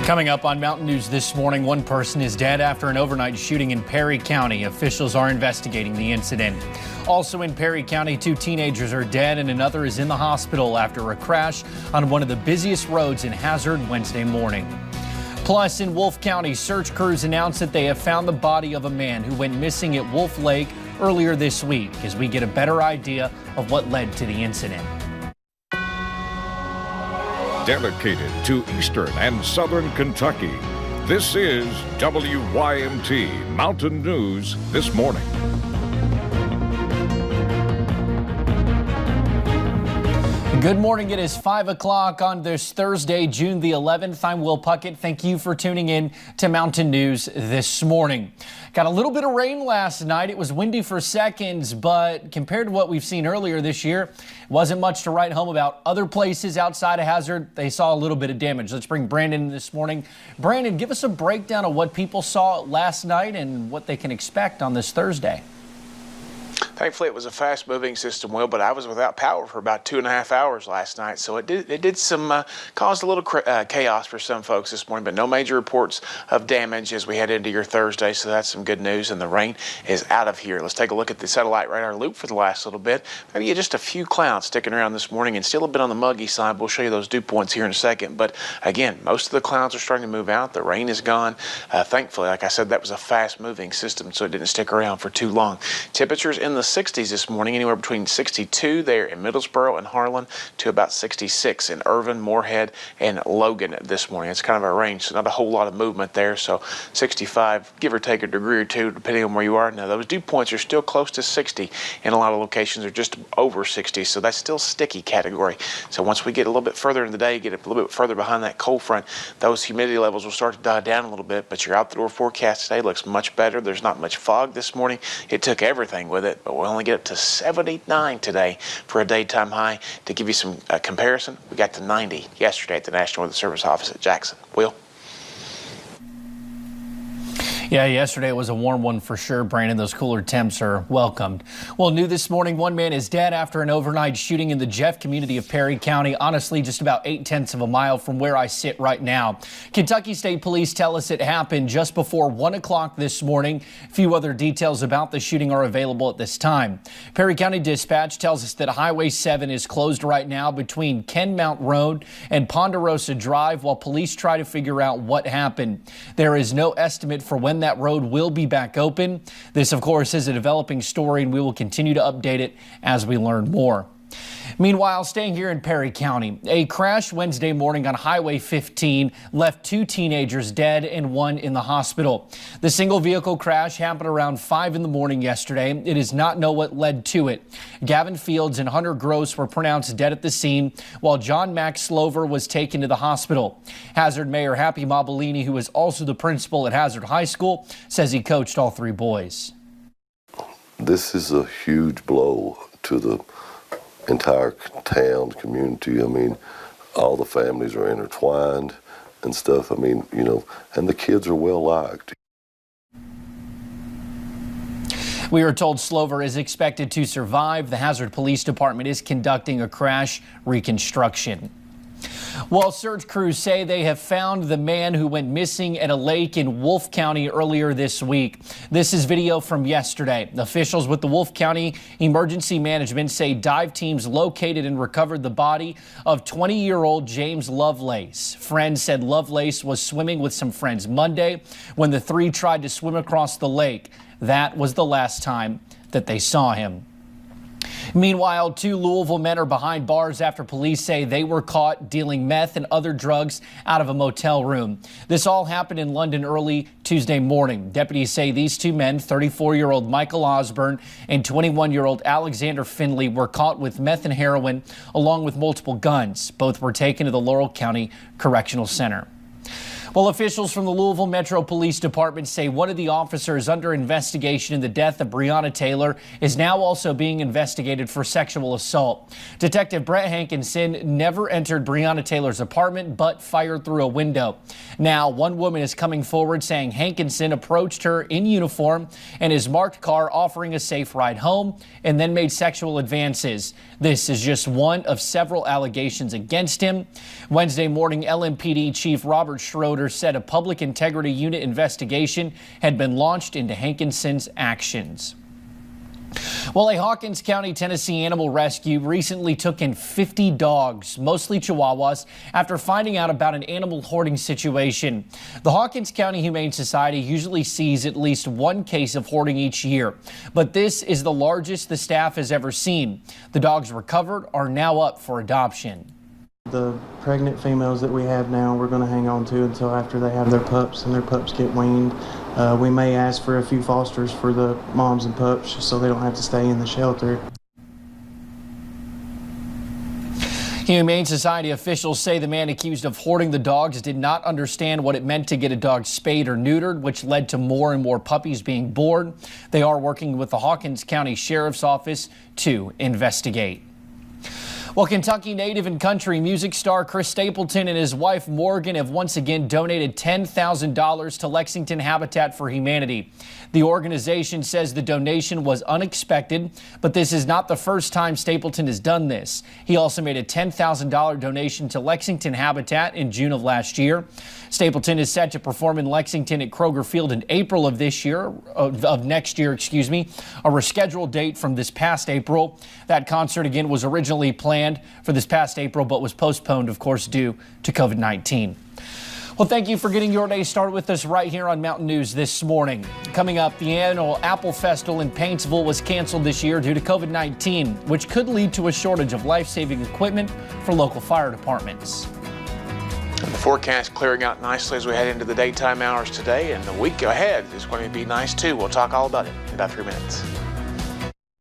Coming up on Mountain News this morning, one person is dead after an overnight shooting in Perry County. Officials are investigating the incident. Also in Perry County, 2 teenagers are dead and another is in the hospital after a crash on one of the busiest roads in Hazard Wednesday morning. Plus, in Wolfe County, search crews announced that they have found the body of a man who went missing at Wolf Lake earlier this week as we get a better idea of what led to the incident. Dedicated to Eastern and Southern Kentucky, this is WYMT Mountain News This Morning. Good morning. It is 5 o'clock on this Thursday, June the 11th. I'm Will Puckett. Thank you for tuning in to Mountain News this morning. Got a little bit of rain last night. It was windy for seconds, but compared to what we've seen earlier this year, it wasn't much to write home about. Other places outside of Hazard, they saw a little bit of damage. Let's bring Brandon in this morning. Brandon, give us a breakdown of what people saw last night and what they can expect on this Thursday. Thankfully, it was a fast-moving system, Will, but I was without power for about 2.5 hours last night, so it did caused a little chaos for some folks this morning, but no major reports of damage as we head into your Thursday, so that's some good news, and the rain is out of here. Let's take a look at the satellite radar loop for the last little bit. Maybe just a few clouds sticking around this morning and still a bit on the muggy side. We'll show you those dew points here in a second, but again, most of the clouds are starting to move out. The rain is gone. Thankfully, like I said, that was a fast-moving system, so it didn't stick around for too long. Temperatures in the 60s this morning, anywhere between 62 there in Middlesboro and Harlan to about 66 in Irvin, Moorhead, and Logan this morning. It's kind of a range, so not a whole lot of movement there. So 65, give or take a degree or two, depending on where you are. Now, those dew points are still close to 60, and a lot of locations are just over 60, so that's still sticky category. So once we get a little bit further in the day, get a little bit further behind that cold front, those humidity levels will start to die down a little bit, but your outdoor forecast today looks much better. There's not much fog this morning. It took everything with it, but we'll only get up to 79 today for a daytime high. To give you some comparison, we got to 90 yesterday at the National Weather Service office at Jackson. Will? Yeah, yesterday was a warm one for sure, Brandon. Those cooler temps are welcomed. Well, new this morning, one man is dead after an overnight shooting in the Jeff community of Perry County, honestly just about 0.8 of a mile from where I sit right now. Kentucky State Police tell us it happened just before 1 o'clock this morning. A few other details about the shooting are available at this time. Perry County Dispatch tells us that Highway 7 is closed right now between Kenmount Road and Ponderosa Drive while police try to figure out what happened. There is no estimate for when that road will be back open. This, of course, is a developing story, and we will continue to update it as we learn more. Meanwhile, staying here in Perry County, a crash Wednesday morning on Highway 15 left 2 teenagers dead and 1 in the hospital. The single vehicle crash happened around 5 in the morning yesterday. It is not known what led to it. Gavin Fields and Hunter Gross were pronounced dead at the scene, while John Max Slover was taken to the hospital. Hazard Mayor Happy Mobilini, who is also the principal at Hazard High School, says he coached all 3 boys. This is a huge blow to the entire town community. I mean, all the families are intertwined and stuff. I mean, you know, and the kids are well liked. We are told Slover is expected to survive. The Hazard Police Department is conducting a crash reconstruction. Well, search crews say they have found the man who went missing at a lake in Wolfe County earlier this week. This is video from yesterday. Officials with the Wolfe County Emergency Management say dive teams located and recovered the body of 20-year-old James Lovelace. Friends said Lovelace was swimming with some friends Monday when the 3 tried to swim across the lake. That was the last time that they saw him. Meanwhile, 2 Louisville men are behind bars after police say they were caught dealing meth and other drugs out of a motel room. This all happened in London early Tuesday morning. Deputies say these 2 men, 34-year-old Michael Osborne and 21-year-old Alexander Finley, were caught with meth and heroin along with multiple guns. Both were taken to the Laurel County Correctional Center. Well, officials from the Louisville Metro Police Department say one of the officers under investigation in the death of Breonna Taylor is now also being investigated for sexual assault. Detective Brett Hankinson never entered Breonna Taylor's apartment but fired through a window. Now, one woman is coming forward saying Hankinson approached her in uniform and his marked car offering a safe ride home and then made sexual advances. This is just one of several allegations against him. Wednesday morning, LMPD Chief Robert Schroeder Prosecutors said a public integrity unit investigation had been launched into Hankinson's actions. Well, a Hawkins County, Tennessee animal rescue recently took in 50 dogs, mostly Chihuahuas, after finding out about an animal hoarding situation. The Hawkins County Humane Society usually sees at least one case of hoarding each year, but this is the largest the staff has ever seen. The dogs recovered are now up for adoption. The pregnant females that we have now, we're going to hang on to until after they have their pups and their pups get weaned. We may ask for a few fosters for the moms and pups just so they don't have to stay in the shelter. Humane Society officials say the man accused of hoarding the dogs did not understand what it meant to get a dog spayed or neutered, which led to more and more puppies being born. They are working with the Hawkins County Sheriff's Office to investigate. Well, Kentucky native and country music star Chris Stapleton and his wife Morgan have once again donated $10,000 to Lexington Habitat for Humanity. The organization says the donation was unexpected, but this is not the first time Stapleton has done this. He also made a $10,000 donation to Lexington Habitat in June of last year. Stapleton is set to perform in Lexington at Kroger Field in April of next year, a rescheduled date from this past April. That concert again was originally planned for this past April, but was postponed, of course, due to COVID-19. Well, thank you for getting your day started with us right here on Mountain News this morning. Coming up, the annual Apple Festival in Paintsville was canceled this year due to COVID-19, which could lead to a shortage of life-saving equipment for local fire departments. And the forecast clearing out nicely as we head into the daytime hours today, and the week ahead is going to be nice too. We'll talk all about it in about 3 minutes.